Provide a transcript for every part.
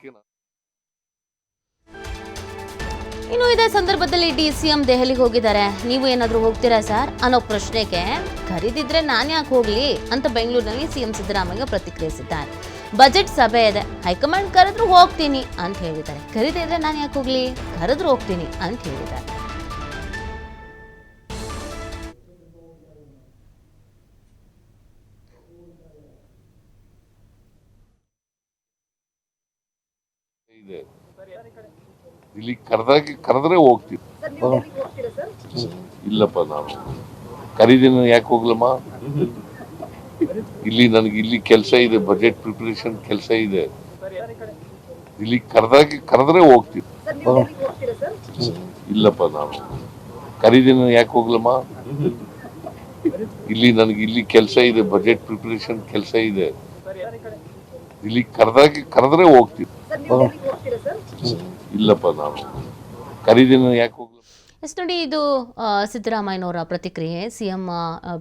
ಅದಕ್ಕೆ ಇನ್ನು ಇದೇ ಸಂದರ್ಭದಲ್ಲಿ ಡಿಸಿಎಂ ದೆಹಲಿಗೆ ಹೋಗಿದ್ದಾರೆ. ನೀವು ಏನಾದರೂ ಹೋಗ್ತೀರಾ ಸರ್ ಅನ್ನೋ ಪ್ರಶ್ನೆಗೆ ಕರೀದಿದ್ರೆ ನಾನು ಯಾಕೆ ಹೋಗ್ಲಿ ಅಂತ ಬೆಂಗಳೂರಿನಲ್ಲಿ ಸಿಎಂ ಸಿದ್ದರಾಮಯ್ಯ ಪ್ರತಿಕ್ರಿಯಿಸಿದ್ದಾರೆ. ಬಜೆಟ್ ಸಭೆ ಇದೆ, ಹೈಕಮಾಂಡ್ ಕರೆದ್ರು ಹೋಗ್ತೀನಿ ಅಂತ ಹೇಳಿದ್ದಾರೆ. ಕರೀದಿದ್ರೆ ನಾನು ಯಾಕೆ ಹೋಗ್ಲಿ, ಕರೆದ್ರು ಹೋಗ್ತೀನಿ ಅಂತ ಹೇಳಿದ್ದಾರೆ. ಇಲ್ಲಿ ಕರೆದ್ರೆ ಹೋಗ್ತೀನಿ. ಇಲ್ಲಪ್ಪ, ನಾನು ಕರೀದಿನ ಯಾಕೆ ಹೋಗ್ಲಮ್ಮ? ಇಲ್ಲಿ ಕೆಲಸ ಇದೆ, ಬಜೆಟ್ ಪ್ರಿಪರೇಷನ್ ಕೆಲಸ ಇದೆ. ಇಲ್ಲಿ ಕರೆದ್ರೆ ಹೋಗ್ತೀನಿ. ಇಲ್ಲಪ್ಪ, ನಾನು ಕರೀದಿನ ಯಾಕೆ ಹೋಗ್ಲಮ್ಮ? ಇಲ್ಲಿ ಕೆಲಸ ಇದೆ, ಬಜೆಟ್ ಪ್ರಿಪರೇಷನ್ ಕೆಲಸ ಇದೆ. ಇಲ್ಲಿ ಕರೆದ್ರೆ ಹೋಗ್ತೀನಿ. ಇಲ್ಲಪ್ಪ, ನಾನು ಕರೀದಿನ ಯಾಕೆ ಹೋಗ್ಲ. ಎಸ್ ನೋಡಿ, ಇದು ಸಿದ್ದರಾಮಯ್ಯನವರ ಪ್ರತಿಕ್ರಿಯೆ. ಸಿಎಂ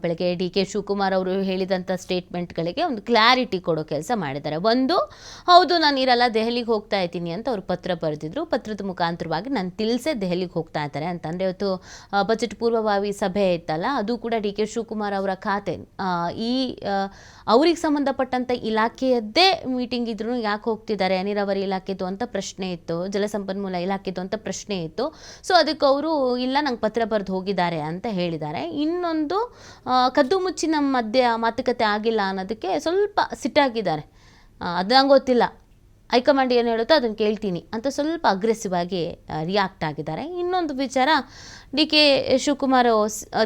ಬೆಳಗ್ಗೆ ಡಿ.ಕೆ. ಶಿವಕುಮಾರ್ ಅವರು ಹೇಳಿದಂಥ ಸ್ಟೇಟ್ಮೆಂಟ್ಗಳಿಗೆ ಒಂದು ಕ್ಲಾರಿಟಿ ಕೊಡೋ ಕೆಲಸ ಮಾಡಿದ್ದಾರೆ. ಒಂದು, ಹೌದು ನಾನು ಇರಲ್ಲ, ದೆಹಲಿಗೆ ಹೋಗ್ತಾ ಇದ್ದೀನಿ ಅಂತ ಅವರು ಪತ್ರ ಬರೆದಿದ್ರು. ಪತ್ರದ ಮುಖಾಂತರವಾಗಿ ನಾನು ತಿಳಿಸೇ ದೆಹಲಿಗೆ ಹೋಗ್ತಾ ಇದ್ದಾರೆ ಅಂತಂದರೆ, ಇವತ್ತು ಬಜೆಟ್ ಪೂರ್ವಭಾವಿ ಸಭೆ ಇತ್ತಲ್ಲ, ಅದು ಕೂಡ ಡಿ.ಕೆ. ಶಿವಕುಮಾರ್ ಅವರ ಖಾತೆ ಈ ಅವ್ರಿಗೆ ಸಂಬಂಧಪಟ್ಟಂಥ ಇಲಾಖೆಯದ್ದೇ ಮೀಟಿಂಗ್ ಇದ್ರೂ ಯಾಕೆ ಹೋಗ್ತಿದ್ದಾರೆ, ನೀರಾವರಿ ಇಲಾಖೆದು ಅಂತ ಪ್ರಶ್ನೆ ಇತ್ತು, ಜಲಸಂಪನ್ಮೂಲ ಇಲಾಖೆದು ಅಂತ ಪ್ರಶ್ನೆ ಇತ್ತು. ಸೊ ಅದಕ್ಕೆ ಅವರು ಇಲ್ಲ, ನಂಗೆ ಪತ್ರ ಬರೆದು ಹೋಗಿದ್ದಾರೆ ಅಂತ ಹೇಳಿದ್ದಾರೆ. ಇನ್ನೊಂದು, ಕದ್ದು ಮುಚ್ಚಿ ನಮ್ಮ ಮಧ್ಯೆ ಮಾತುಕತೆ ಆಗಿಲ್ಲ ಅನ್ನೋದಕ್ಕೆ ಸ್ವಲ್ಪ ಸಿಟ್ಟಾಗಿದ್ದಾರೆ. ಅದು ನಂಗೆ ಗೊತ್ತಿಲ್ಲ, ಹೈಕಮಾಂಡ್ ಏನು ಹೇಳುತ್ತೋ ಅದನ್ನು ಕೇಳ್ತೀನಿ ಅಂತ ಸ್ವಲ್ಪ ಅಗ್ರೆಸಿವ್ ಆಗಿ ರಿಯಾಕ್ಟ್ ಆಗಿದ್ದಾರೆ. ಇನ್ನೊಂದು ವಿಚಾರ, ಡಿ.ಕೆ. ಶಿವಕುಮಾರ್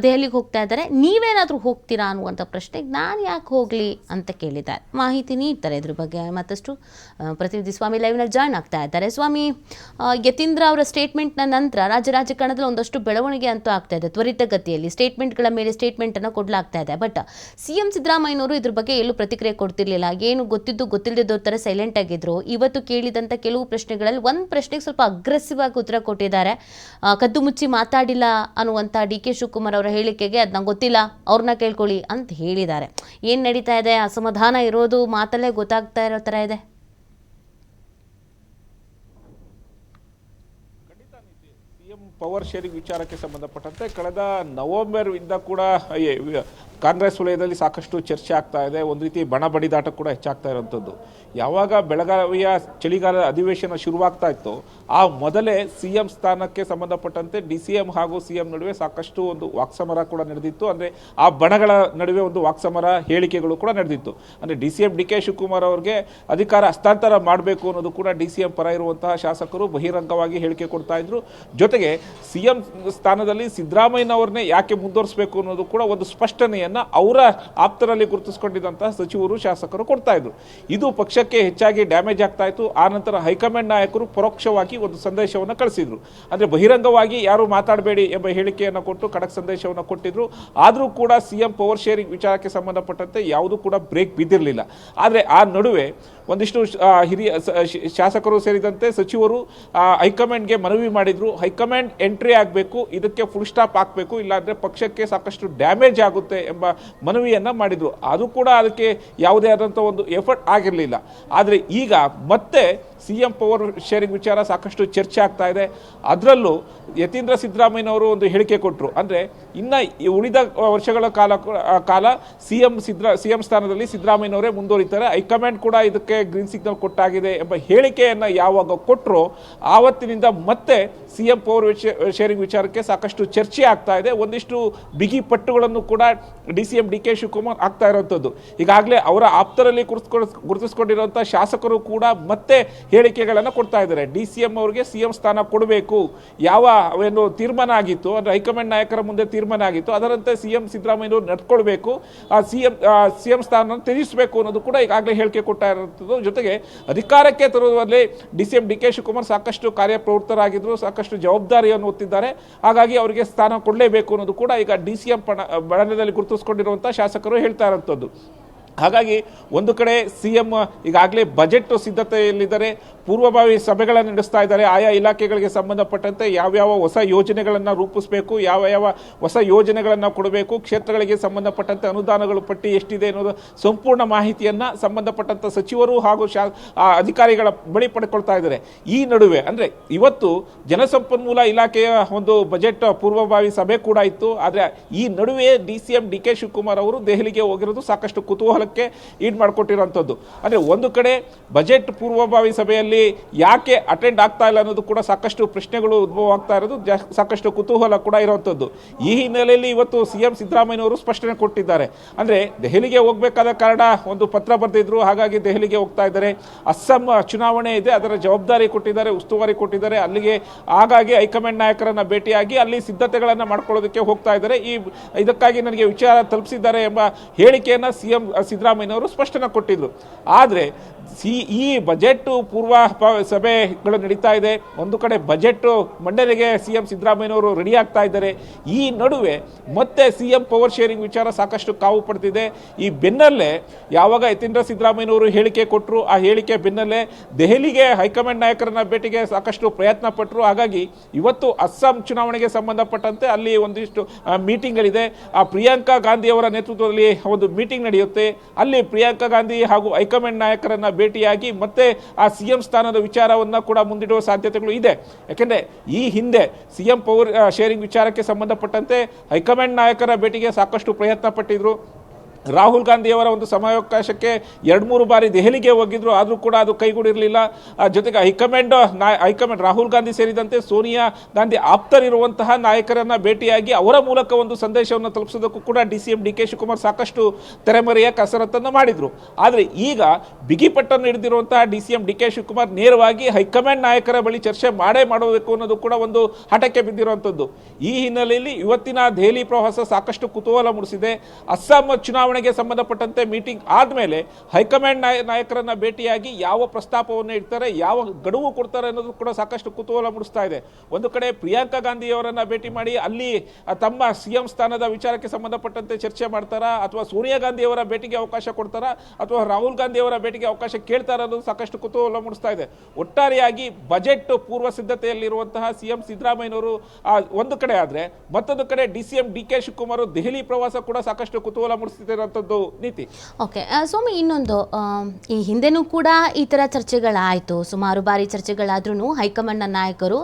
ದೆಹಲಿಗೆ ಹೋಗ್ತಾ ಇದ್ದಾರೆ, ನೀವೇನಾದರೂ ಹೋಗ್ತೀರಾ ಅನ್ನುವಂಥ ಪ್ರಶ್ನೆಗೆ ನಾನು ಯಾಕೆ ಹೋಗಲಿ ಅಂತ ಕೇಳಿದ್ದಾರೆ. ಮಾಹಿತಿ ನೀಡ್ತಾರೆ ಇದ್ರ ಬಗ್ಗೆ ಮತ್ತಷ್ಟು. ಪ್ರತಿನಿಧಿ ಸ್ವಾಮಿ ಲೈವ್ನಲ್ಲಿ ಜಾಯ್ನ್ ಆಗ್ತಾ ಇದ್ದಾರೆ. ಸ್ವಾಮಿ, ಯತೀಂದ್ರ ಅವರ ಸ್ಟೇಟ್ಮೆಂಟ್ನ ನಂತರ ರಾಜಕಾರಣದಲ್ಲಿ ಒಂದಷ್ಟು ಬೆಳವಣಿಗೆ ಅಂತೂ ಆಗ್ತಾ ಇದೆ. ತ್ವರಿತಗತಿಯಲ್ಲಿ ಸ್ಟೇಟ್ಮೆಂಟ್ಗಳ ಮೇಲೆ ಸ್ಟೇಟ್ಮೆಂಟನ್ನು ಕೊಡಲಾಗ್ತಾ ಇದೆ. ಬಟ್ ಸಿಎಂ ಸಿದ್ದರಾಮಯ್ಯನವರು ಇದ್ರ ಬಗ್ಗೆ ಎಲ್ಲೂ ಪ್ರತಿಕ್ರಿಯೆ ಕೊಡ್ತಿರ್ಲಿಲ್ಲ. ಏನು ಗೊತ್ತಿದ್ದು ಗೊತ್ತಿಲ್ಲದಿದ್ದೋ ಥರ ಸೈಲೆಂಟ್ ಆಗಿದ್ರು. ಇವತ್ತು ಕೇಳಿದಂಥ ಕೆಲವು ಪ್ರಶ್ನೆಗಳಲ್ಲಿ ಒಂದು ಪ್ರಶ್ನೆಗೆ ಸ್ವಲ್ಪ ಅಗ್ರೆಸಿವ್ ಆಗಿ ಉತ್ತರ ಕೊಟ್ಟಿದ್ದಾರೆ. ಕದ್ದು ಮುಚ್ಚಿ ಮಾತಾಡಿಲ್ಲ ಅನ್ನುವಂಥ ಡಿ.ಕೆ. ಶಿವಕುಮಾರ್ ಅವರ ಹೇಳಿಕೆಗೆ ಅದು ನಂಗೆ ಗೊತ್ತಿಲ್ಲ, ಅವ್ರನ್ನ ಕೇಳ್ಕೊಳ್ಳಿ ಅಂತ ಹೇಳಿದ್ದಾರೆ. ಏನು ನಡೀತಾ ಇದೆ, ಅಸಮಾಧಾನ ಇರೋದು ಮಾತಲ್ಲೇ ಗೊತ್ತಾಗ್ತಾ ಇರೋ ಥರ ಇದೆ. ಪವರ್ ಶೇರಿಂಗ್ ವಿಚಾರಕ್ಕೆ ಸಂಬಂಧಪಟ್ಟಂತೆ ಕಳೆದ ನವೆಂಬರ್ ಇಂದ ಕೂಡ ಕಾಂಗ್ರೆಸ್ ವಲಯದಲ್ಲಿ ಸಾಕಷ್ಟು ಚರ್ಚೆ ಆಗ್ತಾ ಇದೆ. ಒಂದು ರೀತಿ ಬಣ ಬಡಿದಾಟ ಕೂಡ ಹೆಚ್ಚಾಗ್ತಾ ಇರುವಂಥದ್ದು. ಯಾವಾಗ ಬೆಳಗಾವಿಯ ಚಳಿಗಾಲದ ಅಧಿವೇಶನ ಶುರುವಾಗ್ತಾ ಇತ್ತು, ಆ ಮೊದಲೇ ಸಿಎಂ ಸ್ಥಾನಕ್ಕೆ ಸಂಬಂಧಪಟ್ಟಂತೆ ಡಿ.ಸಿ.ಎಂ ಹಾಗೂ ಸಿಎಂ ನಡುವೆ ಸಾಕಷ್ಟು ಒಂದು ವಾಕ್ಸಮರ ಕೂಡ ನಡೆದಿತ್ತು. ಅಂದರೆ ಆ ಬಣಗಳ ನಡುವೆ ಒಂದು ವಾಕ್ಸಮರ, ಹೇಳಿಕೆಗಳು ಕೂಡ ನಡೆದಿತ್ತು. ಅಂದರೆ ಡಿ.ಸಿ.ಎಂ ಡಿ.ಕೆ. ಶಿವಕುಮಾರ್ ಅವರಿಗೆ ಅಧಿಕಾರ ಹಸ್ತಾಂತರ ಮಾಡಬೇಕು ಅನ್ನೋದು ಕೂಡ ಡಿ.ಸಿ.ಎಂ ಪರ ಇರುವಂತಹ ಶಾಸಕರು ಬಹಿರಂಗವಾಗಿ ಹೇಳಿಕೆ ಕೊಡ್ತಾ ಇದ್ರು. ಜೊತೆಗೆ ಸಿಎಂ ಸ್ಥಾನದಲ್ಲಿ ಸಿದ್ದರಾಮಯ್ಯನವ್ರನ್ನೇ ಯಾಕೆ ಮುಂದುವರಿಸಬೇಕು ಅನ್ನೋದು ಕೂಡ ಒಂದು ಸ್ಪಷ್ಟನೆಯನ್ನು ಅವರ ಆಪ್ತರಲ್ಲಿ ಗುರುತಿಸಿಕೊಂಡಿದ್ದಂತಹ ಸಚಿವರು, ಶಾಸಕರು ಕೊಡ್ತಾ ಇದ್ರು. ಇದು ಪಕ್ಷಕ್ಕೆ ಹೆಚ್ಚಾಗಿ ಡ್ಯಾಮೇಜ್ ಆಗ್ತಾ ಇತ್ತು. ಆ ನಂತರ ಹೈಕಮಾಂಡ್ ನಾಯಕರು ಪರೋಕ್ಷವಾಗಿ ಒಂದು ಸಂದೇಶವನ್ನು ಕಳಿಸಿದ್ರು. ಅಂದರೆ ಬಹಿರಂಗವಾಗಿ ಯಾರು ಮಾತಾಡಬೇಡಿ ಎಂಬ ಹೇಳಿಕೆಯನ್ನು ಕೊಟ್ಟು ಖಡಕ್ ಸಂದೇಶವನ್ನು ಕೊಟ್ಟಿದ್ರು. ಆದರೂ ಕೂಡ ಸಿಎಂ ಪವರ್ ಶೇರಿಂಗ್ ವಿಚಾರಕ್ಕೆ ಸಂಬಂಧಪಟ್ಟಂತೆ ಯಾವುದೂ ಕೂಡ ಬ್ರೇಕ್ ಬಿದ್ದಿರಲಿಲ್ಲ. ಆದರೆ ಆ ನಡುವೆ ಒಂದಿಷ್ಟು ಹಿರಿಯ ಶಾಸಕರು ಸೇರಿದಂತೆ ಸಚಿವರು ಹೈಕಮಾಂಡ್ಗೆ ಮನವಿ ಮಾಡಿದ್ರು. ಹೈಕಮಾಂಡ್ ಎಂಟ್ರಿ ಆಗಬೇಕು, ಇದಕ್ಕೆ ಫುಲ್ ಸ್ಟಾಪ್ ಹಾಕಬೇಕು, ಇಲ್ಲಾಂದರೆ ಪಕ್ಷಕ್ಕೆ ಸಾಕಷ್ಟು ಡ್ಯಾಮೇಜ್ ಆಗುತ್ತೆ ಎಂಬ ಮನವಿಯನ್ನು ಮಾಡಿದರು. ಅದು ಕೂಡ ಅದಕ್ಕೆ ಯಾವುದೇ ಆದಂಥ ಒಂದು ಎಫರ್ಟ್ ಆಗಿರಲಿಲ್ಲ. ಆದರೆ ಈಗ ಮತ್ತೆ ಸಿಎಂ ಪವರ್ ಶೇರಿಂಗ್ ವಿಚಾರ ಸಾಕಷ್ಟು ಚರ್ಚೆ ಆಗ್ತಾ ಇದೆ. ಅದರಲ್ಲೂ ಯತೀಂದ್ರ ಸಿದ್ದರಾಮಯ್ಯನವರು ಒಂದು ಹೇಳಿಕೆ ಕೊಟ್ಟರು. ಅಂದರೆ ಇನ್ನು ಉಳಿದ ವರ್ಷಗಳ ಕಾಲ ಸಿಎಂ ಸ್ಥಾನದಲ್ಲಿ ಸಿದ್ದರಾಮಯ್ಯನವರೇ ಮುಂದುವರಿತಾರೆ, ಹೈಕಮಾಂಡ್ ಕೂಡ ಇದಕ್ಕೆ ಗ್ರೀನ್ ಸಿಗ್ನಲ್ ಕೊಟ್ಟಾಗಿದೆ ಎಂಬ ಹೇಳಿಕೆಯನ್ನು ಯಾವಾಗ ಕೊಟ್ಟರೋ ಆವತ್ತಿನಿಂದ ಮತ್ತೆ ಸಿಎಂ ಪವರ್ ಶೇರಿಂಗ್ ವಿಚಾರಕ್ಕೆ ಸಾಕಷ್ಟು ಚರ್ಚೆ ಆಗ್ತಾ ಇದೆ. ಒಂದಿಷ್ಟು ಬಿಗಿ ಪಟ್ಟುಗಳನ್ನು ಕೂಡ ಡಿ.ಸಿ.ಎಂ ಡಿ.ಕೆ. ಶಿವಕುಮಾರ್ ಆಗ್ತಾ ಇರುವಂಥದ್ದು. ಈಗಾಗಲೇ ಅವರ ಆಪ್ತರಲ್ಲಿ ಗುರುತಿಸ್ಕೊಂಡಿರುವಂಥ ಶಾಸಕರು ಕೂಡ ಮತ್ತೆ ಹೇಳಿಕೆಗಳನ್ನು ಕೊಡ್ತಾ ಇದ್ದಾರೆ. ಡಿ.ಸಿ.ಎಂ ಅವರಿಗೆ ಸಿಎಂ ಸ್ಥಾನ ಕೊಡಬೇಕು, ಯಾವ ಏನು ತೀರ್ಮಾನ ಆಗಿತ್ತು, ಅಂದರೆ ಹೈಕಮಾಂಡ್ ನಾಯಕರ ಮುಂದೆ ತೀರ್ಮಾನ ಆಗಿತ್ತು, ಅದರಂತೆ ಸಿಎಂ ಸಿದ್ದರಾಮಯ್ಯನವರು ನಡ್ಕೊಳ್ಬೇಕು, ಸಿಎಂ ಸ್ಥಾನ ತ್ಯಜಿಸಬೇಕು ಅನ್ನೋದು ಕೂಡ ಈಗಾಗಲೇ ಹೇಳಿಕೆ ಕೊಡ್ತಾ ಇರುವಂಥದ್ದು. ಜೊತೆಗೆ ಅಧಿಕಾರಕ್ಕೆ ತರುವಲ್ಲಿ ಡಿ.ಸಿ.ಎಂ ಡಿ.ಕೆ. ಶಿವಕುಮಾರ್ ಸಾಕಷ್ಟು ಕಾರ್ಯಪ್ರವೃತ್ತರಾಗಿದ್ದರು, ಸಾಕಷ್ಟು ಜವಾಬ್ದಾರಿಯನ್ನು ಹೊತ್ತಿದ್ದಾರೆ. ಹಾಗಾಗಿ ಅವರಿಗೆ ಸ್ಥಾನ ಕೊಡಲೇಬೇಕು ಅನ್ನೋದು ಕೂಡ ಈಗ ಡಿ.ಸಿ.ಎಂ ಬಣದಲ್ಲಿ ಗುರುತಿಸಿಕೊಂಡಿರುವಂಥ ಶಾಸಕರು ಹೇಳ್ತಾ ಇರುವಂಥದ್ದು. ಹಾಗಾಗಿ ಒಂದು ಕಡೆ CM ಈಗಾಗಲೇ ಬಜೆಟ್ ಸಿದ್ಧತೆಯಲ್ಲಿದ್ದಾರೆ, ಪೂರ್ವಭಾವಿ ಸಭೆಗಳನ್ನು ನಡೆಸ್ತಾ ಇದ್ದಾರೆ. ಆಯಾ ಇಲಾಖೆಗಳಿಗೆ ಸಂಬಂಧಪಟ್ಟಂತೆ ಯಾವ್ಯಾವ ಹೊಸ ಯೋಜನೆಗಳನ್ನು ರೂಪಿಸಬೇಕು, ಯಾವ ಹೊಸ ಯೋಜನೆಗಳನ್ನು ಕೊಡಬೇಕು, ಕ್ಷೇತ್ರಗಳಿಗೆ ಸಂಬಂಧಪಟ್ಟಂತೆ ಅನುದಾನಗಳು ಪಟ್ಟಿ ಎಷ್ಟಿದೆ ಅನ್ನೋದು ಸಂಪೂರ್ಣ ಮಾಹಿತಿಯನ್ನು ಸಂಬಂಧಪಟ್ಟಂಥ ಸಚಿವರು ಹಾಗೂ ಅಧಿಕಾರಿಗಳ ಬಳಿ ಪಡ್ಕೊಳ್ತಾ ಇದ್ದಾರೆ. ಈ ನಡುವೆ ಅಂದರೆ ಇವತ್ತು ಜಲಸಂಪನ್ಮೂಲ ಇಲಾಖೆಯ ಒಂದು ಬಜೆಟ್ ಪೂರ್ವಭಾವಿ ಸಭೆ ಕೂಡ ಇತ್ತು. ಆದರೆ ಈ ನಡುವೆ CM DK ಶಿವಕುಮಾರ್ ಅವರು ದೆಹಲಿಗೆ ಹೋಗಿರೋದು ಸಾಕಷ್ಟು ಕುತೂಹಲಕ್ಕೆ ಈಡ್ ಮಾಡಿಕೊಟ್ಟಿರುವಂಥದ್ದು. ಅಂದರೆ ಒಂದು ಕಡೆ ಬಜೆಟ್ ಪೂರ್ವಭಾವಿ ಸಭೆಯಲ್ಲಿ ಯಾಕೆ ಅಟೆಂಡ್ ಆಗ್ತಾ ಇಲ್ಲ ಅನ್ನೋದು ಕೂಡ ಸಾಕಷ್ಟು ಪ್ರಶ್ನೆಗಳು ಉದ್ಭವ ಆಗ್ತಾ ಇರೋದು, ಸಾಕಷ್ಟು ಕುತೂಹಲ ಕೂಡ ಇರುವಂಥದ್ದು. ಈ ಹಿನ್ನೆಲೆಯಲ್ಲಿ ಇವತ್ತು CM ಸಿದ್ದರಾಮಯ್ಯನವರು ಸ್ಪಷ್ಟನೆ ಕೊಟ್ಟಿದ್ದಾರೆ. ಅಂದರೆ ದೆಹಲಿಗೆ ಹೋಗಬೇಕಾದ ಕಾರಣ ಒಂದು ಪತ್ರ ಬರೆದಿದ್ರು, ಹಾಗಾಗಿ ದೆಹಲಿಗೆ ಹೋಗ್ತಾ ಇದ್ದಾರೆ. ಅಸ್ಸಾಂ ಚುನಾವಣೆ ಇದೆ, ಅದರ ಜವಾಬ್ದಾರಿ ಕೊಟ್ಟಿದ್ದಾರೆ, ಉಸ್ತುವಾರಿ ಕೊಟ್ಟಿದ್ದಾರೆ. ಅಲ್ಲಿಗೆ ಹಾಗಾಗಿ ಹೈಕಮಾಂಡ್ ನಾಯಕರನ್ನ ಭೇಟಿಯಾಗಿ ಅಲ್ಲಿ ಸಿದ್ಧತೆಗಳನ್ನು ಮಾಡ್ಕೊಳ್ಳೋದಕ್ಕೆ ಹೋಗ್ತಾ ಇದ್ದಾರೆ. ಇದಕ್ಕಾಗಿ ನನಗೆ ವಿಚಾರ ತಲುಪಿಸಿದ್ದಾರೆ ಎಂಬ ಹೇಳಿಕೆಯನ್ನು CM ಸಿದ್ದರಾಮಯ್ಯನವರು ಸ್ಪಷ್ಟನೆ ಕೊಟ್ಟಿದ್ರು. ಆದರೆ ಈ ಬಜೆಟ್ ಪೂರ್ವ ಸಭೆಗಳು ನಡೀತಾ ಇದೆ. ಒಂದು ಕಡೆ ಬಜೆಟ್ ಮಂಡನೆಗೆ CM ಸಿದ್ದರಾಮಯ್ಯನವರು ರೆಡಿ ಆಗ್ತಾ ಇದ್ದಾರೆ. ಈ ನಡುವೆ ಮತ್ತೆ CM ಪವರ್ ಶೇರಿಂಗ್ ವಿಚಾರ ಸಾಕಷ್ಟು ಕಾವು ಪಡೆದಿದೆ. ಈ ಬೆನ್ನಲ್ಲೇ ಯಾವಾಗ ಯತೀಂದ್ರ ಸಿದ್ದರಾಮಯ್ಯನವರು ಹೇಳಿಕೆ ಕೊಟ್ಟರು, ಆ ಹೇಳಿಕೆ ಬೆನ್ನಲ್ಲೇ ದೆಹಲಿಗೆ ಹೈಕಮಾಂಡ್ ನಾಯಕರನ್ನ ಭೇಟಿಗೆ ಸಾಕಷ್ಟು ಪ್ರಯತ್ನ ಪಟ್ಟರು. ಹಾಗಾಗಿ ಇವತ್ತು ಅಸ್ಸಾಂ ಚುನಾವಣೆಗೆ ಸಂಬಂಧಪಟ್ಟಂತೆ ಅಲ್ಲಿ ಒಂದಿಷ್ಟು ಮೀಟಿಂಗ್ಗಳಿದೆ. ಆ ಪ್ರಿಯಾಂಕಾ ಗಾಂಧಿ ಅವರ ನೇತೃತ್ವದಲ್ಲಿ ಒಂದು ಮೀಟಿಂಗ್ ನಡೆಯುತ್ತೆ. ಅಲ್ಲಿ ಪ್ರಿಯಾಂಕಾ ಗಾಂಧಿ ಹಾಗೂ ಹೈಕಮಾಂಡ್ ನಾಯಕರನ್ನ ಭೇಟಿಯಾಗಿ ಮತ್ತೆ ಆ CM ಸ್ಥಾನದ ವಿಚಾರವನ್ನು ಕೂಡ ಮುಂದಿಡುವ ಸಾಧ್ಯತೆಗಳು ಇದೆ. ಯಾಕೆಂದರೆ ಈ ಹಿಂದೆ CM ಪವರ್ ಶೇರಿಂಗ್ ವಿಚಾರಕ್ಕೆ ಸಂಬಂಧಪಟ್ಟಂತೆ ಹೈಕಮಾಂಡ್ ನಾಯಕರ ಭೇಟಿಗೆ ಸಾಕಷ್ಟು ಪ್ರಯತ್ನ ಪಟ್ಟಿದ್ರು. ರಾಹುಲ್ ಗಾಂಧಿಯವರ ಒಂದು ಸಮಯಾವಕಾಶಕ್ಕೆ 2-3 ಬಾರಿ ದೆಹಲಿಗೆ ಹೋಗಿದ್ರು, ಆದರೂ ಕೂಡ ಅದು ಕೈಗೂಡಿರಲಿಲ್ಲ. ಜೊತೆಗೆ ಹೈಕಮಾಂಡ್ ರಾಹುಲ್ ಗಾಂಧಿ ಸೇರಿದಂತೆ ಸೋನಿಯಾ ಗಾಂಧಿ ಆಪ್ತರಿರುವಂತಹ ನಾಯಕರನ್ನ ಭೇಟಿಯಾಗಿ ಅವರ ಮೂಲಕ ಒಂದು ಸಂದೇಶವನ್ನು ತಲುಪಿಸೋದಕ್ಕೂ ಕೂಡ CM DK ಶಿವಕುಮಾರ್ ಸಾಕಷ್ಟು ತೆರೆಮರೆಯ ಕಸರತ್ತನ್ನು ಮಾಡಿದ್ರು. ಆದರೆ ಈಗ ಬಿಗಿಪಟ್ಟನ್ನು ಹಿಡಿದಿರುವಂತಹ CM DK ಶಿವಕುಮಾರ್ ನೇರವಾಗಿ ಹೈಕಮಾಂಡ್ ನಾಯಕರ ಬಳಿ ಚರ್ಚೆ ಮಾಡಬೇಕು ಅನ್ನೋದು ಕೂಡ ಒಂದು ಹಠಕ್ಕೆ ಬಿದ್ದಿರುವಂಥದ್ದು. ಈ ಹಿನ್ನೆಲೆಯಲ್ಲಿ ಇವತ್ತಿನ ದೆಹಲಿ ಪ್ರವಾಸ ಸಾಕಷ್ಟು ಕುತೂಹಲ ಮೂಡಿಸಿದೆ. ಅಸ್ಸಾಂ ಚುನಾವಣೆಗೆ ಸಂಬಂಧಪಟ್ಟಂತೆ ಮೀಟಿಂಗ್ ಆದಮೇಲೆ ಹೈಕಮಾಂಡ್ ನಾಯಕರನ್ನ ಭೇಟಿಯಾಗಿ ಯಾವ ಪ್ರಸ್ತಾಪವನ್ನು ಇಡ್ತಾರೆ, ಯಾವ ಗಡುವು ಕೊಡ್ತಾರೆ ಅನ್ನೋದು ಕೂಡ ಸಾಕಷ್ಟು ಕುತೂಹಲ ಮೂಡಿಸ್ತಾ ಇದೆ. ಒಂದು ಕಡೆ ಪ್ರಿಯಾಂಕಾ ಗಾಂಧಿ ಅವರನ್ನ ಭೇಟಿ ಮಾಡಿ ಅಲ್ಲಿ ತಮ್ಮ CM ಸ್ಥಾನದ ವಿಚಾರಕ್ಕೆ ಸಂಬಂಧಪಟ್ಟಂತೆ ಚರ್ಚೆ ಮಾಡ್ತಾರಾ, ಅಥವಾ ಸೋನಿಯಾ ಗಾಂಧಿ ಅವರ ಭೇಟಿಗೆ ಅವಕಾಶ ಕೊಡ್ತಾರಾ, ಅಥವಾ ರಾಹುಲ್ ಗಾಂಧಿ ಅವರ ಭೇಟಿಗೆ ಅವಕಾಶ ಕೇಳ್ತಾರ ಅನ್ನೋದು ಸಾಕಷ್ಟು ಕುತೂಹಲ ಮೂಡಿಸ್ತಾ ಇದೆ. ಒಟ್ಟಾರೆಯಾಗಿ ಬಜೆಟ್ ಪೂರ್ವ ಸಿದ್ಧತೆಯಲ್ಲಿರುವಂತಹ CM ಸಿದ್ದರಾಮಯ್ಯನವರು ಒಂದು ಕಡೆ ಆದ್ರೆ, ಮತ್ತೊಂದು ಕಡೆ CM DK ಶಿವಕುಮಾರ್ ದೆಹಲಿ ಪ್ರವಾಸ ಕೂಡ ಸಾಕಷ್ಟು ಕುತೂಹಲ ಮೂಡಿಸ್ತಿದೆ ನೀತಿ. ಓಕೆ ಸ್ವಾಮಿ, ಇನ್ನೊಂದು ಈ ಹಿಂದೆನೂ ಕೂಡ ಈ ಥರ ಚರ್ಚೆಗಳಾಯಿತು, ಸುಮಾರು ಬಾರಿ ಚರ್ಚೆಗಳಾದ್ರೂ ಹೈಕಮಾಂಡ್ನ ನಾಯಕರು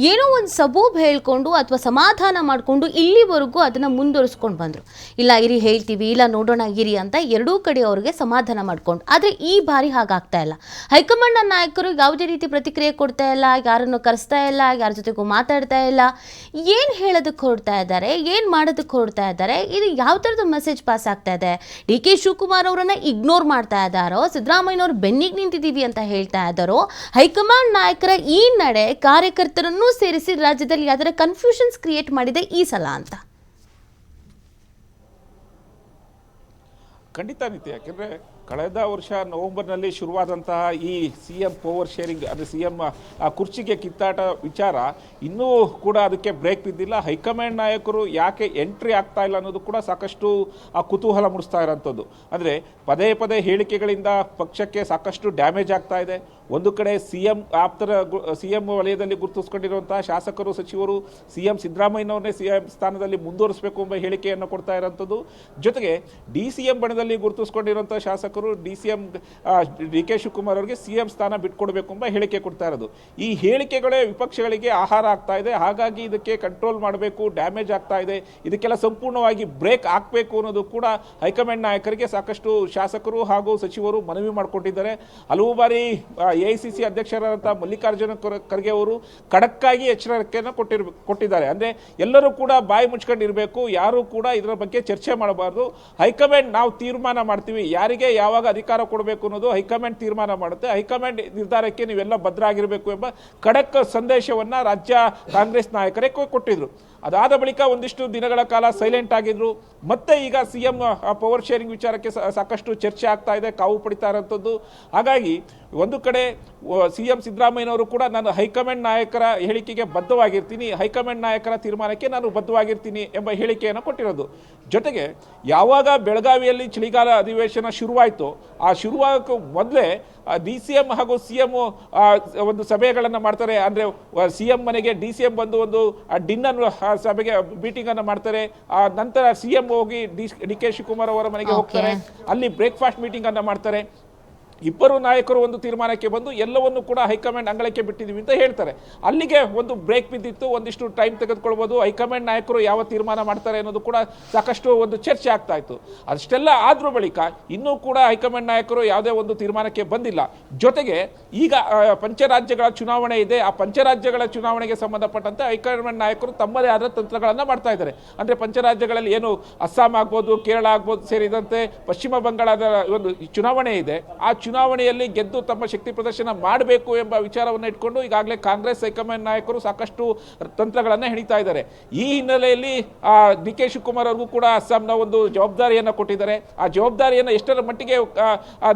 ಏನೋ ಒಂದು ಸಬೂಬ್ ಹೇಳ್ಕೊಂಡು ಅಥವಾ ಸಮಾಧಾನ ಮಾಡಿಕೊಂಡು ಇಲ್ಲಿವರೆಗೂ ಅದನ್ನು ಮುಂದುವರಿಸ್ಕೊಂಡು ಬಂದರು. ಇಲ್ಲ ಇರಿ ಹೇಳ್ತೀವಿ, ಇಲ್ಲ ನೋಡೋಣ ಇರಿ ಅಂತ ಎರಡೂ ಕಡೆ ಅವ್ರಿಗೆ ಸಮಾಧಾನ ಮಾಡ್ಕೊಂಡು. ಆದರೆ ಈ ಬಾರಿ ಹಾಗಾಗ್ತಾ ಇಲ್ಲ. ಹೈಕಮಾಂಡ್ನ ನಾಯಕರು ಯಾವುದೇ ರೀತಿ ಪ್ರತಿಕ್ರಿಯೆ ಕೊಡ್ತಾ ಇಲ್ಲ, ಯಾರನ್ನು ಕರೆಸ್ತಾ ಇಲ್ಲ, ಯಾರ ಜೊತೆಗೂ ಮಾತಾಡ್ತಾ ಇಲ್ಲ. ಏನು ಹೇಳೋದಕ್ಕೆ ಹೊರಡ್ತಾ ಇದ್ದಾರೆ, ಏನು ಮಾಡೋದಕ್ಕೆ ಹೊರಡ್ತಾ ಇದ್ದಾರೆ, ಇದು ಯಾವ ಥರದ ಮೆಸೇಜ್ ಪಾಸ್ ಆಗ್ತಾ ಇದೆ? DK ಶಿವಕುಮಾರ್ ಅವರನ್ನ ಇಗ್ನೋರ್ ಮಾಡ್ತಾ ಇದ್ದಾರೋ, ಸಿದ್ದರಾಮಯ್ಯನವರು ಬೆನ್ನಿಗೆ ನಿಂತಿದ್ದೀವಿ ಅಂತ ಹೇಳ್ತಾ ಇದ್ದಾರೋ, ಹೈಕಮಾಂಡ್ ನಾಯಕರ ಈ ನಡೆ ಕಾರ್ಯಕರ್ತರನ್ನೂ ಸೇರಿಸಿ ರಾಜ್ಯದಲ್ಲಿ ಅದರ ಕನ್ಫ್ಯೂಷನ್ಸ್ ಕ್ರಿಯೇಟ್ ಮಾಡಿದೆ ಈ ಸಲ ಅಂತ? ಖಂಡಿತ ನೀತಿ. ಯಾಕೆಂದರೆ ಕಳೆದ ವರ್ಷ ನವೆಂಬರ್ನಲ್ಲಿ ಶುರುವಾದಂತಹ ಈ CM ಪವರ್ ಶೇರಿಂಗ್, ಅಂದರೆ CM ಕುರ್ಚಿಗೆ ಕಿತ್ತಾಟ ವಿಚಾರ ಇನ್ನೂ ಕೂಡ ಅದಕ್ಕೆ ಬ್ರೇಕ್ ಬಿದ್ದಿಲ್ಲ. ಹೈಕಮಾಂಡ್ ನಾಯಕರು ಯಾಕೆ ಎಂಟ್ರಿ ಆಗ್ತಾ ಇಲ್ಲ ಅನ್ನೋದು ಕೂಡ ಸಾಕಷ್ಟು ಕುತೂಹಲ ಮೂಡಿಸ್ತಾ ಇರೋಂಥದ್ದು. ಅಂದರೆ ಪದೇ ಪದೇ ಹೇಳಿಕೆಗಳಿಂದ ಪಕ್ಷಕ್ಕೆ ಸಾಕಷ್ಟು ಡ್ಯಾಮೇಜ್ ಆಗ್ತಾ ಇದೆ. ಒಂದು ಕಡೆ CM ವಲಯದಲ್ಲಿ ಗುರುತಿಸ್ಕೊಂಡಿರುವಂತಹ ಶಾಸಕರು, ಸಚಿವರು CM ಸಿದ್ದರಾಮಯ್ಯನವ್ರನ್ನೇ CM ಸ್ಥಾನದಲ್ಲಿ ಮುಂದುವರಿಸಬೇಕು ಎಂಬ ಹೇಳಿಕೆಯನ್ನು ಕೊಡ್ತಾ ಇರೋಂಥದ್ದು. ಜೊತೆಗೆ DCM ಬಣದಲ್ಲಿ ಗುರುತಿಸ್ಕೊಂಡಿರುವಂತಹ ಶಾಸಕರು CM DK ಶಿವಕುಮಾರ್ ಅವರಿಗೆ CM ಸ್ಥಾನ ಬಿಟ್ಕೊಡ್ಬೇಕು ಎಂಬ ಹೇಳಿಕೆ ಕೊಡ್ತಾ ಇರೋದು. ಈ ಹೇಳಿಕೆಗಳೇ ವಿಪಕ್ಷಗಳಿಗೆ ಆಹಾರ ಆಗ್ತಾ ಇದೆ. ಹಾಗಾಗಿ ಇದಕ್ಕೆ ಕಂಟ್ರೋಲ್ ಮಾಡಬೇಕು, ಡ್ಯಾಮೇಜ್ ಆಗ್ತಾ ಇದೆ, ಇದಕ್ಕೆಲ್ಲ ಸಂಪೂರ್ಣವಾಗಿ ಬ್ರೇಕ್ ಹಾಕಬೇಕು ಅನ್ನೋದು ಕೂಡ ಹೈಕಮಾಂಡ್ ನಾಯಕರಿಗೆ ಸಾಕಷ್ಟು ಶಾಸಕರು ಹಾಗೂ ಸಚಿವರು ಮನವಿ ಮಾಡಿಕೊಂಡಿದ್ದಾರೆ. ಹಲವು ಬಾರಿ AICC ಅಧ್ಯಕ್ಷರಾದಂಥ ಮಲ್ಲಿಕಾರ್ಜುನ ಖರ್ಗೆ ಅವರು ಖಡಕ್ಕಾಗಿ ಎಚ್ಚರಿಕೆಯನ್ನು ಕೊಟ್ಟಿದ್ದಾರೆ. ಅಂದರೆ ಎಲ್ಲರೂ ಕೂಡ ಬಾಯಿ ಮುಚ್ಕೊಂಡಿರಬೇಕು, ಯಾರು ಕೂಡ ಇದರ ಬಗ್ಗೆ ಚರ್ಚೆ ಮಾಡಬಾರ್ದು. ಹೈಕಮಾಂಡ್ ನಾವು ತೀರ್ಮಾನ ಮಾಡ್ತೀವಿ, ಯಾರಿಗೆ ಯಾವಾಗ ಅಧಿಕಾರ ಕೊಡಬೇಕು ಅನ್ನೋದು ಹೈಕಮಾಂಡ್ ತೀರ್ಮಾನ ಮಾಡುತ್ತೆ. ಹೈಕಮಾಂಡ್ ನಿರ್ಧಾರಕ್ಕೆ ನೀವೆಲ್ಲ ಬದ್ಧ ಆಗಿರಬೇಕು ಎಂಬ ಖಡಕ್ ಸಂದೇಶವನ್ನು ರಾಜ್ಯ ಕಾಂಗ್ರೆಸ್ ನಾಯಕರೇ ಕೊಟ್ಟಿದ್ರು. ಅದಾದ ಬಳಿಕ ಒಂದಿಷ್ಟು ದಿನಗಳ ಕಾಲ ಸೈಲೆಂಟ್ ಆಗಿದ್ರು. ಮತ್ತೆ ಈಗ CM ಪವರ್ ಶೇರಿಂಗ್ ವಿಚಾರಕ್ಕೆ ಸಾಕಷ್ಟು ಚರ್ಚೆ ಆಗ್ತಾ ಇದೆ, ಕಾವು ಪಡಿತಾ ಇರೋಂಥದ್ದು. ಹಾಗಾಗಿ ಒಂದು ಕಡೆ CM ಸಿದ್ದರಾಮಯ್ಯನವರು ಕೂಡ ನಾನು ಹೈಕಮಾಂಡ್ ನಾಯಕರ ಹೇಳಿಕೆಗೆ ಬದ್ಧವಾಗಿರ್ತೀನಿ, ಹೈಕಮಾಂಡ್ ನಾಯಕರ ತೀರ್ಮಾನಕ್ಕೆ ನಾನು ಬದ್ಧವಾಗಿರ್ತೀನಿ ಎಂಬ ಹೇಳಿಕೆಯನ್ನು ಕೊಟ್ಟಿರೋದು. ಜೊತೆಗೆ ಯಾವಾಗ ಬೆಳಗಾವಿಯಲ್ಲಿ ಚಳಿಗಾಲ ಅಧಿವೇಶನ ಶುರುವಾಯಿತು, ಆ ಶುರುವಾಗಕ್ಕೆ ಮೊದಲೇ DCM ಹಾಗೂ CM ಒಂದು ಸಭೆಗಳನ್ನು ಮಾಡ್ತಾರೆ. ಅಂದರೆ CM ಮನೆಗೆ DCM ಬಂದು ಒಂದು ಡಿನ್ನರ್ ಸಭೆಗೆ ಮೀಟಿಂಗ್ ಅನ್ನು ಮಾಡ್ತಾರೆ. ನಂತರ CM ಹೋಗಿ DK ಶಿವಕುಮಾರ್ ಅವರ ಮನೆಗೆ ಹೋಗ್ತಾರೆ, ಅಲ್ಲಿ ಬ್ರೇಕ್ಫಾಸ್ಟ್ ಮೀಟಿಂಗ್ ಅನ್ನು ಮಾಡ್ತಾರೆ. ಇಬ್ಬರು ನಾಯಕರು ಒಂದು ತೀರ್ಮಾನಕ್ಕೆ ಬಂದು ಎಲ್ಲವನ್ನು ಕೂಡ ಹೈಕಮಾಂಡ್ ಅಂಗಳಕ್ಕೆ ಬಿಟ್ಟಿದ್ದೀವಿ ಅಂತ ಹೇಳ್ತಾರೆ. ಅಲ್ಲಿಗೆ ಒಂದು ಬ್ರೇಕ್ ಬಿದ್ದಿತ್ತು, ಒಂದಿಷ್ಟು ಟೈಮ್ ತೆಗೆದುಕೊಳ್ಬೋದು, ಹೈಕಮಾಂಡ್ ನಾಯಕರು ಯಾವ ತೀರ್ಮಾನ ಮಾಡ್ತಾರೆ ಅನ್ನೋದು ಕೂಡ ಸಾಕಷ್ಟು ಒಂದು ಚರ್ಚೆ ಆಗ್ತಾ ಇತ್ತು. ಅಷ್ಟೆಲ್ಲ ಆದ್ರೂ ಬಳಿಕ ಇನ್ನೂ ಕೂಡ ಹೈಕಮಾಂಡ್ ನಾಯಕರು ಯಾವುದೇ ಒಂದು ತೀರ್ಮಾನಕ್ಕೆ ಬಂದಿಲ್ಲ. ಜೊತೆಗೆ ಈಗ ಪಂಚರಾಜ್ಯಗಳ ಚುನಾವಣೆ ಇದೆ, ಆ ಪಂಚರಾಜ್ಯಗಳ ಚುನಾವಣೆಗೆ ಸಂಬಂಧಪಟ್ಟಂತೆ ಹೈಕಮಾಂಡ್ ನಾಯಕರು ತಮ್ಮದೇ ಆದ ತಂತ್ರಗಳನ್ನು ಮಾಡ್ತಾ ಇದ್ದಾರೆ. ಅಂದರೆ ಪಂಚರಾಜ್ಯಗಳಲ್ಲಿ ಏನು ಅಸ್ಸಾಂ ಆಗ್ಬೋದು, ಕೇರಳ ಆಗ್ಬೋದು ಸೇರಿದಂತೆ ಪಶ್ಚಿಮ ಬಂಗಾಳದ ಒಂದು ಚುನಾವಣೆ ಇದೆ, ಆ ಚುನಾವಣೆಯಲ್ಲಿ ಗೆದ್ದು ತಮ್ಮ ಶಕ್ತಿ ಪ್ರದರ್ಶನ ಮಾಡಬೇಕು ಎಂಬ ವಿಚಾರವನ್ನು ಇಟ್ಕೊಂಡು ಈಗಾಗಲೇ ಕಾಂಗ್ರೆಸ್ ಹೈಕಮಾಂಡ್ ನಾಯಕರು ಸಾಕಷ್ಟು ತಂತ್ರಗಳನ್ನು ಹೆಣಿತಾ ಇದ್ದಾರೆ. ಈ ಹಿನ್ನೆಲೆಯಲ್ಲಿ DK ಶಿವಕುಮಾರ್ ಅವ್ರಿಗೂ ಕೂಡ ಅಸ್ಸಾಂನ ಒಂದು ಜವಾಬ್ದಾರಿಯನ್ನು ಕೊಟ್ಟಿದ್ದಾರೆ. ಆ ಜವಾಬ್ದಾರಿಯನ್ನು ಎಷ್ಟರ ಮಟ್ಟಿಗೆ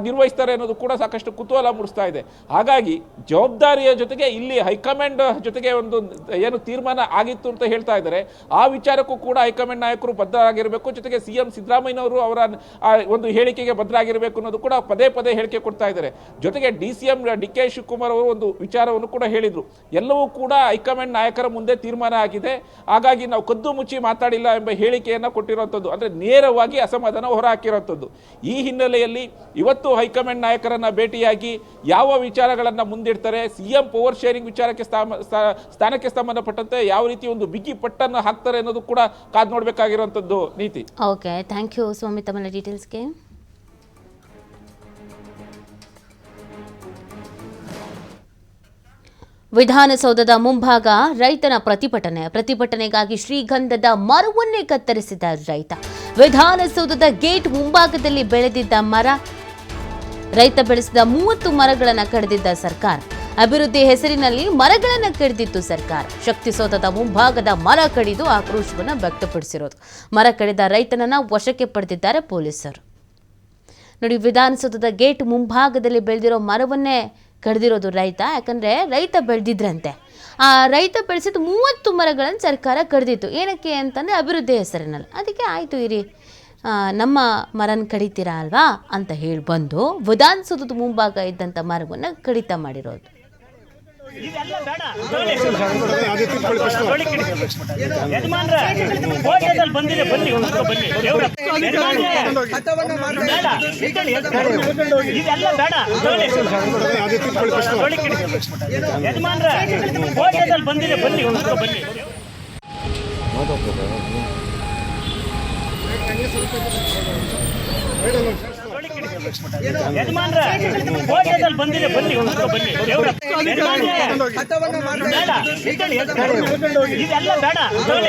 ನಿರ್ವಹಿಸ್ತಾರೆ ಅನ್ನೋದು ಕೂಡ ಸಾಕಷ್ಟು ಕುತೂಹಲ ಮೂಡಿಸ್ತಾ ಇದೆ. ಹಾಗಾಗಿ ಜವಾಬ್ದಾರಿಯ ಜೊತೆಗೆ ಇಲ್ಲಿ ಹೈಕಮಾಂಡ್ ಜೊತೆಗೆ ಒಂದು ಏನು ತೀರ್ಮಾನ ಆಗಿತ್ತು ಅಂತ ಹೇಳ್ತಾ ಇದ್ದಾರೆ, ಆ ವಿಚಾರಕ್ಕೂ ಕೂಡ ಹೈಕಮಾಂಡ್ ನಾಯಕರು ಬದ್ಧರಾಗಿರಬೇಕು. ಜೊತೆಗೆ CM ಸಿದ್ದರಾಮಯ್ಯನವರು ಅವರ ಒಂದು ಹೇಳಿಕೆಗೆ ಬದ್ಧರಾಗಿರಬೇಕು ಅನ್ನೋದು ಕೂಡ ಪದೇ ಪದೇ ಹೇಳಿಕೆ ಕೊಡ್ತಾ ಇದ್ದಾರೆ. ಜೊತೆಗೆ DCM DK ಶಿವಕುಮಾರ್ ಅವರು ಒಂದು ವಿಚಾರವನ್ನು ಕೂಡ ಹೇಳಿದ್ರು, ಎಲ್ಲವೂ ಕೂಡ ಹೈಕಮಾಂಡ್ ನಾಯಕರ ಮುಂದೆ ತೀರ್ಮಾನ ಆಗಿದೆ, ಹಾಗಾಗಿ ನಾವು ಕದ್ದು ಮುಚ್ಚಿ ಮಾತಾಡಿಲ್ಲ ಎಂಬ ಹೇಳಿಕೆಯನ್ನು ಕೊಟ್ಟಿರುವಂಥದ್ದು, ಅಂದರೆ ನೇರವಾಗಿ ಅಸಮಾಧಾನ ಹೊರಹಾಕಿರುವಂಥದ್ದು. ಈ ಹಿನ್ನೆಲೆಯಲ್ಲಿ ಇವತ್ತು ಹೈಕಮಾಂಡ್ ನಾಯಕರನ್ನ ಭೇಟಿಯಾಗಿ ಯಾವ ವಿಚಾರಗಳನ್ನು ಮುಂದಿಡ್ತಾರೆ, CM ಪವರ್ ಶೇರಿಂಗ್ ವಿಚಾರಕ್ಕೆ ಸ್ಥಾನಕ್ಕೆ ಸಂಬಂಧಪಟ್ಟಂತೆ ಯಾವ ರೀತಿ ಒಂದು ಬಿಗಿ ಪಟ್ಟನ್ನು ಹಾಕ್ತಾರೆ ಅನ್ನೋದು ಕೂಡ ಕಾದು ನೋಡಬೇಕಾಗಿರುವಂಥದ್ದು ನೀತಿ. ಓಕೆ, ಥ್ಯಾಂಕ್ ಯು ಸ್ವಾಮಿ ತಮ್ಮ ಡೀಟೇಲ್ಸ್ಗೆ. ವಿಧಾನಸೌಧದ ಮುಂಭಾಗ ರೈತನ ಪ್ರತಿಭಟನೆಗಾಗಿ ಶ್ರೀಗಂಧದ ಮರವನ್ನೇ ಕತ್ತರಿಸಿದ ರೈತ. ವಿಧಾನಸೌಧದ ಗೇಟ್ ಮುಂಭಾಗದಲ್ಲಿ ಬೆಳೆದಿದ್ದ ಮರ, ರೈತ ಬೆಳೆಸಿದ 30 ಮರಗಳನ್ನು ಕಡಿದಿದ್ದ ಸರ್ಕಾರ. ಅಭಿವೃದ್ಧಿ ಹೆಸರಿನಲ್ಲಿ ಮರಗಳನ್ನು ಕಡಿದಿತ್ತು ಸರ್ಕಾರ. ಶಕ್ತಿಸೌಧದ ಮುಂಭಾಗದ ಮರ ಕಡಿದು ಆಕ್ರೋಶವನ್ನು ವ್ಯಕ್ತಪಡಿಸಿರೋದು. ಮರ ಕಡಿದ ರೈತನನ್ನ ವಶಕ್ಕೆ ಪಡೆದಿದ್ದಾರೆ ಪೊಲೀಸರು. ನೋಡಿ, ವಿಧಾನಸೌಧದ ಗೇಟ್ ಮುಂಭಾಗದಲ್ಲಿ ಬೆಳೆದಿರೋ ಮರವನ್ನೇ ಕಡಿದಿರೋದು ರೈತ. ಯಾಕಂದರೆ ರೈತ ಬೆಳೆದಿದ್ರಂತೆ, ಆ ರೈತ ಬೆಳೆಸಿದ 30 ಮರಗಳನ್ನು ಸರ್ಕಾರ ಕಡಿದಿತ್ತು. ಏನಕ್ಕೆ ಅಂತಂದರೆ ಅಭಿವೃದ್ಧಿ ಹೆಸರಿನಲ್ಲಿ. ಅದಕ್ಕೆ ಆಯಿತು ಇರಿ, ನಮ್ಮ ಮರನ ಕಡಿತೀರಾ ಅಲ್ವಾ ಅಂತ ಹೇಳಿ ಬಂದು ವಿಧಾನಸೌಧದ ಮುಂಭಾಗ ಇದ್ದಂಥ ಮರವನ್ನು ಕಡಿತ ಮಾಡಿರೋದು. ಇದೆಲ್ಲ ಬೇಡ.